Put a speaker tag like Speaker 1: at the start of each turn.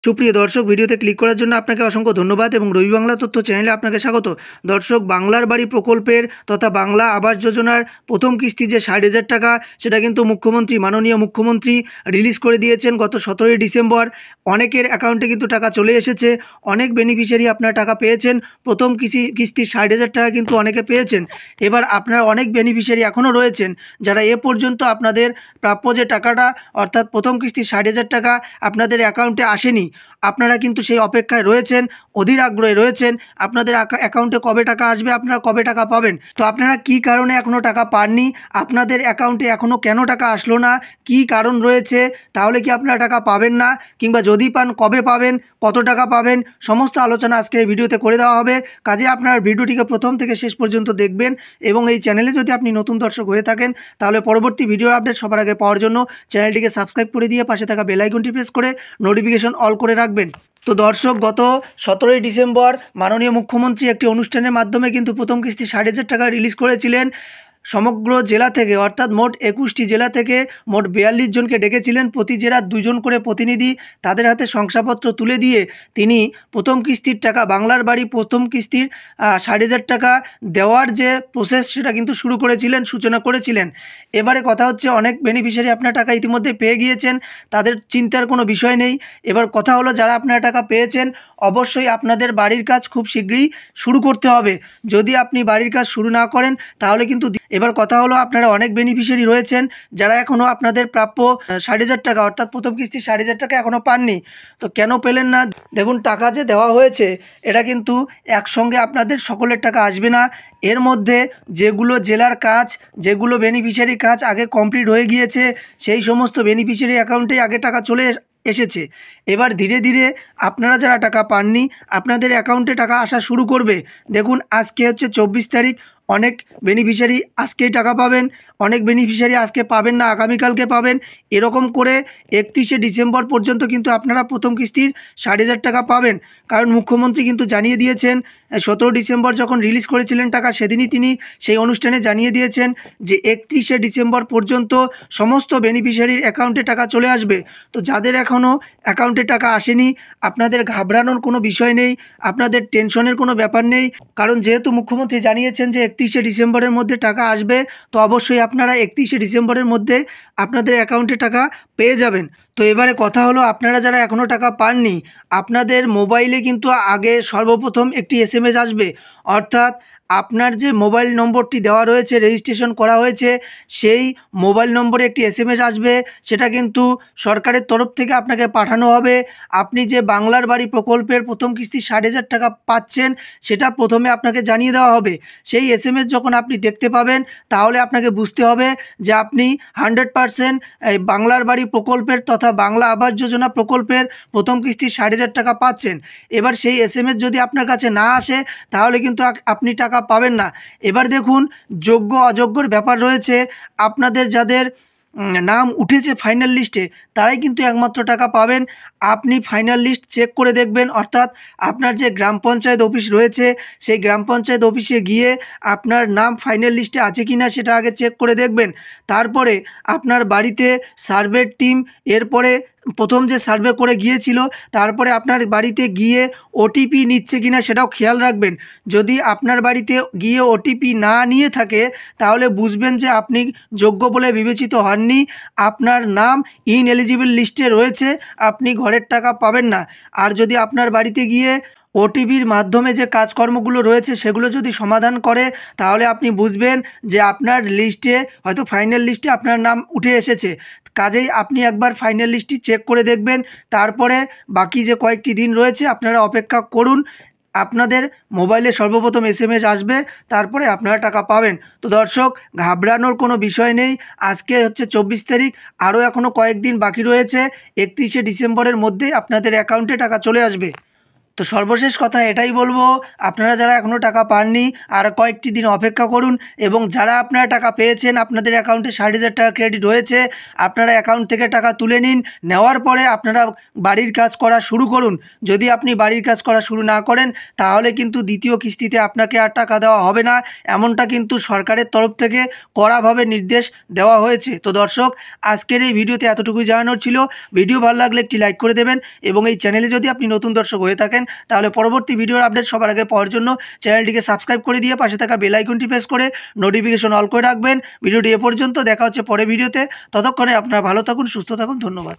Speaker 1: সুপ্রিয় দর্শক, ভিডিওতে ক্লিক করার জন্য আপনাকে অসংখ্য ধন্যবাদ এবং রবি বাংলা তথ্য চ্যানেলে আপনাকে স্বাগত। দর্শক, বাংলার বাড়ি প্রকল্পের তথা বাংলা আবাস যোজনার প্রথম কিস্তি যে ৬০,০০০ টাকা, সেটা কিন্তু মাননীয় মুখ্যমন্ত্রী রিলিজ করে দিয়েছেন গত ১৭ই ডিসেম্বর। অনেকের অ্যাকাউন্টে কিন্তু টাকা চলে এসেছে, অনেক বেনিফিশিয়ারি আপনার টাকা পেয়েছেন। প্রথম কিস্তির ৬০,০০০ টাকা কিন্তু অনেকে পেয়েছেন। এবার আপনার অনেক বেনিফিশিয়ারি এখনও রয়েছেন, যারা এ পর্যন্ত আপনাদের প্রাপ্য যে টাকাটা অর্থাৎ প্রথম কিস্তির ৬০,০০০ টাকা আপনাদের অ্যাকাউন্টে আসেনি। আপনারা কিন্তু সেই অপেক্ষায় রয়েছেন, অধীর আগ্রহে রয়েছেন আপনাদের অ্যাকাউন্টে কবে টাকা আসবে, আপনারা কবে টাকা পাবেন। তো আপনারা কী কারণে এখনও টাকা পাননি, আপনাদের অ্যাকাউন্টে এখনও কেন টাকা আসলো না, কী কারণ রয়েছে, তাহলে কি আপনারা টাকা পাবেন না, কিংবা যদি পান কবে পাবেন, কত টাকা পাবেন, সমস্ত আলোচনা আজকের ভিডিওতে করে দেওয়া হবে। কাজে আপনার ভিডিওটিকে প্রথম থেকে শেষ পর্যন্ত দেখবেন এবং এই চ্যানেলে যদি আপনি নতুন দর্শক হয়ে থাকেন, তাহলে পরবর্তী ভিডিও আপডেট সবার আগে পাওয়ার জন্য চ্যানেলটিকে সাবস্ক্রাইব করে দিয়ে পাশে থাকা বেল আইকনটি প্রেস করে নোটিফিকেশন অল করে রাখবেন। তো দর্শক, গত ১৭ই ডিসেম্বর মাননীয় মুখ্যমন্ত্রী একটি অনুষ্ঠানের মাধ্যমে কিন্তু প্রথম কিস্তি ৬০,০০০ টাকা রিলিজ করেছিলেন। সমগ্র জেলা থেকে অর্থাৎ মোট ২১টি জেলা থেকে মোট ৪২ জনকে ডেকেছিলেন, প্রতি জেলার ২ জন করে প্রতিনিধি, তাদের হাতে শংসাপত্র তুলে দিয়ে তিনি প্রথম কিস্তির টাকা, বাংলার বাড়ি প্রথম কিস্তির ৬০,০০০ টাকা দেওয়ার যে প্রসেস, সেটা কিন্তু শুরু করেছিলেন, সূচনা করেছিলেন। এবারে কথা হচ্ছে, অনেক বেনিফিশিয়ারি আপনার টাকা ইতিমধ্যে পেয়ে গিয়েছেন, তাদের চিন্তার কোনো বিষয় নেই। এবার কথা হলো, যারা আপনারা টাকা পেয়েছেন, অবশ্যই আপনাদের বাড়ির কাজ খুব শীঘ্রই শুরু করতে হবে। যদি আপনি বাড়ির কাজ শুরু না করেন, তাহলে কিন্তু এবার কথা হলো, আপনারা অনেক বেনিফিশিয়ারি রয়েছেন যারা এখনও আপনাদের প্রাপ্য ৬০,০০০ টাকা অর্থাৎ প্রথম কিস্তির ৬০,০০০ টাকা এখনও পাননি। তো কেন পেলেন না? দেখুন, টাকা যে দেওয়া হয়েছে এটা কিন্তু একসঙ্গে আপনাদের সকলের টাকা আসবে না। এর মধ্যে যেগুলো জেলার কাজ, যেগুলো বেনিফিশিয়ারি কাজ আগে কমপ্লিট হয়ে গিয়েছে, সেই সমস্ত বেনিফিশিয়ারি অ্যাকাউন্টেই আগে টাকা চলে এসেছে। এবার ধীরে ধীরে আপনারা যারা টাকা পাননি, আপনাদের অ্যাকাউন্টে টাকা আসা শুরু করবে। দেখুন, আজকে হচ্ছে ২৪ তারিখ, অনেক বেনিফিশিয়ারি আজকেই টাকা পাবেন, অনেক বেনিফিশিয়ারি আজকে পাবেন না, আগামীকালকে পাবেন। এরকম করে ৩১শে ডিসেম্বর পর্যন্ত কিন্তু আপনারা প্রথম কিস্তির ৬০,০০০ টাকা পাবেন। কারণ মুখ্যমন্ত্রী কিন্তু জানিয়ে দিয়েছেন, ১৭ ডিসেম্বর যখন রিলিজ করেছিলেন টাকা, সেদিনই তিনি সেই অনুষ্ঠানে জানিয়ে দিয়েছেন যে ৩১শে ডিসেম্বর পর্যন্ত সমস্ত বেনিফিশিয়ারির অ্যাকাউন্টে টাকা চলে আসবে। তো যাদের এখনও অ্যাকাউন্টে টাকা আসেনি, আপনাদের ঘাবড়ানোর কোনো বিষয় নেই, আপনাদের টেনশনের কোনো ব্যাপার নেই। কারণ যেহেতু মুখ্যমন্ত্রী জানিয়েছেন যে ৩১শে ডিসেম্বরের মধ্যে টাকা আসবে, তো অবশ্যই আপনারা ৩১শে ডিসেম্বরের মধ্যে আপনাদের অ্যাকাউন্টে টাকা পেয়ে যাবেন। তো এবারে কথা হলো, আপনারা যারা এখনও টাকা পাননি, আপনাদের মোবাইলে কিন্তু আগে সর্বপ্রথম একটি SMS আসবে। অর্থাৎ আপনার যে মোবাইল নম্বরটি দেওয়া রয়েছে, রেজিস্ট্রেশন করা হয়েছে, সেই মোবাইল নম্বরে একটি SMS আসবে। সেটা কিন্তু সরকারের তরফ থেকে আপনাকে পাঠানো হবে। আপনি যে বাংলার বাড়ি প্রকল্পের প্রথম কিস্তি ৬০,০০০ টাকা পাচ্ছেন, সেটা প্রথমে আপনাকে জানিয়ে দেওয়া হবে। সেই SMS যখন আপনি দেখতে পাবেন, তাহলে আপনাকে বুঝতে হবে যে আপনি 100% এই বাংলার বাড়ি প্রকল্পের তথা বাংলা আবাস যোজনা প্রকল্পের প্রথম কিস্তি ৬০,০০০ টাকা পাচ্ছেন। এবার সেই SMS যদি আপনার কাছে না আসে, তাহলে কিন্তু আপনি টাকা পাবেন না। এবার দেখুন, যোগ্য অযোগ্যর ব্যাপার রয়েছে। আপনাদের যাদের নাম উঠেছে ফাইনাল লিস্টে, তারাই কিন্তু একমাত্র টাকা পাবেন। আপনি ফাইনাল লিস্ট চেক করে দেখবেন, অর্থাৎ আপনার যে গ্রাম পঞ্চায়েত অফিস রয়েছে, সেই গ্রাম পঞ্চায়েত অফিসে গিয়ে আপনার নাম ফাইনাল লিস্টে আছে কি না সেটা আগে চেক করে দেখবেন। তারপরে আপনার বাড়িতে সার্ভের টিম এরপরে প্রথম যে সার্ভে করে গিয়েছিল, তারপরে আপনার বাড়িতে গিয়ে OTP নিচ্ছে কি না সেটাও খেয়াল রাখবেন। যদি আপনার বাড়িতে গিয়ে OTP না নিয়ে থাকে, তাহলে বুঝবেন যে আপনি যোগ্য বলে বিবেচিত হননি, আপনার নাম ইনএলিজিবল লিস্টে রয়েছে, আপনি ঘরের টাকা পাবেন না। আর যদি আপনার বাড়িতে গিয়ে OTPর মাধ্যমে যে কাজকর্মগুলো রয়েছে সেগুলো যদি সমাধান করে, তাহলে আপনি বুঝবেন যে আপনার লিস্টে হয়তো ফাইনাল লিস্টে আপনার নাম উঠে এসেছে। কাজেই আপনি একবার ফাইনাল লিস্টটি চেক করে দেখবেন। তারপরে বাকি যে কয়েকটি দিন রয়েছে আপনারা অপেক্ষা করুন, আপনাদের মোবাইলে সর্বপ্রথম SMS আসবে, তারপরে আপনারা টাকা পাবেন। তো দর্শক, ঘাবড়ানোর কোনো বিষয় নেই। আজকে হচ্ছে 24 তারিখ, আরও এখনও কয়েকদিন বাকি রয়েছে। 31শে ডিসেম্বরের মধ্যেই আপনাদের অ্যাকাউন্টে টাকা চলে আসবে। তো সর্বশেষ কথা এটাই বলবো, আপনারা যারা এখনও টাকা পাননি আর কয়েকটি দিন অপেক্ষা করুন, এবং যারা আপনারা টাকা পেয়েছেন আপনাদের অ্যাকাউন্টে 60,000 টাকা ক্রেডিট হয়েছে, আপনারা অ্যাকাউন্ট থেকে টাকা তুলে নিন। নেওয়ার পরে আপনারা বাড়ির কাজ করা শুরু করুন। যদি আপনি বাড়ির কাজ করা শুরু না করেন তাহলে কিন্তু দ্বিতীয় কিস্তিতে আপনাকে আর টাকা দেওয়া হবে না, এমনটা কিন্তু সরকারের তরফ থেকে কড়াভাবে নির্দেশ দেওয়া হয়েছে। তো দর্শক, আজকের এই ভিডিওতে এতটুকুই জানানোর ছিল। ভিডিও ভালো লাগলে একটি লাইক করে দেবেন, এবং এই চ্যানেলে যদি আপনি নতুন দর্শক হয়ে থাকেন তাহলে পরবর্তী ভিডিওর আপডেট সবার আগে পাওয়ার জন্য চ্যানেলটিকে সাবস্ক্রাইব করে দিয়ে পাশে থাকা বেল আইকনটি প্রেস করে নোটিফিকেশন অল করে রাখবেন। ভিডিওটি এ পর্যন্ত, দেখা হচ্ছে পরের ভিডিওতে। ততক্ষণে আপনারা ভালো থাকুন, সুস্থ থাকুন, ধন্যবাদ।